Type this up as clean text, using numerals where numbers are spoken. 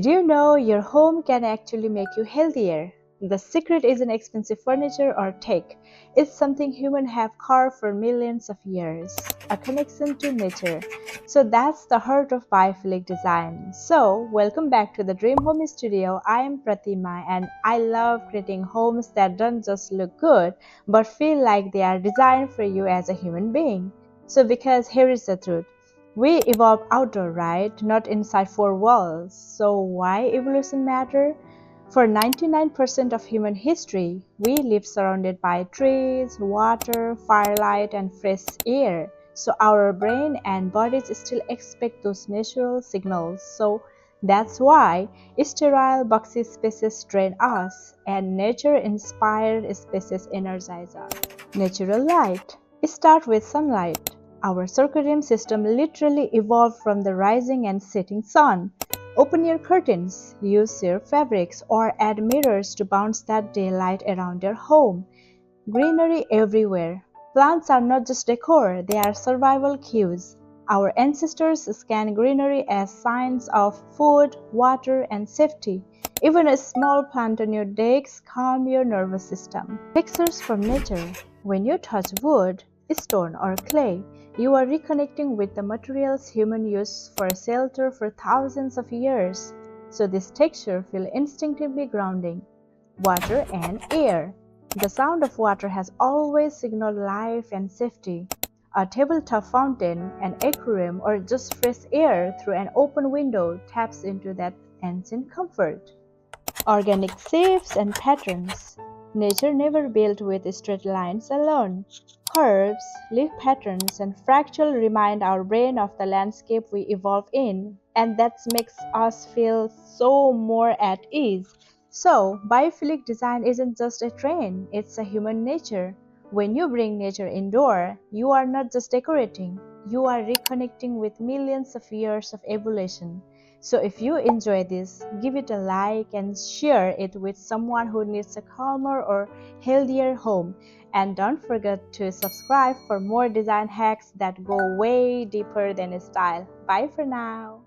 Did you know your home can actually make you healthier? The secret isn't expensive furniture or tech. It's something humans have carved for millions of years, a connection to nature. So that's the heart of biophilic design. So, welcome back to the Dream Home Studio. I am Pratima and I love creating homes that don't just look good but feel like they are designed for you as a human being. So, because here is the truth. We evolved outdoor, right? Not inside four walls. So why evolution matter? For 99% of human history, we live surrounded by trees, water, firelight, and fresh air. So our brain and bodies still expect those natural signals. So that's why sterile boxy spaces drain us and nature-inspired spaces energize us. Natural light. Start with sunlight. Our circadian system literally evolved from the rising and setting sun. Open your curtains, use your fabrics, or add mirrors to bounce that daylight around your home. Greenery everywhere. Plants are not just decor, they are survival cues. Our ancestors scanned greenery as signs of food, water, and safety. Even a small plant on your decks calm your nervous system. Textures from nature. When you touch wood, stone, or clay, you are reconnecting with the materials humans used for shelter for thousands of years. So this texture feels instinctively grounding. Water and air. The sound of water has always signaled life and safety. A tabletop fountain, an aquarium, or just fresh air through an open window taps into that ancient comfort. Organic shapes and patterns. Nature never built with straight lines alone. Curves, leaf patterns, and fractal remind our brain of the landscape we evolve in, and that makes us feel so more at ease. So, biophilic design isn't just a trend, it's a human nature. When you bring nature indoor, you are not just decorating, you are reconnecting with millions of years of evolution. So if you enjoy this, give it a like and share it with someone who needs a calmer or healthier home. And don't forget to subscribe for more design hacks that go way deeper than style. Bye for now.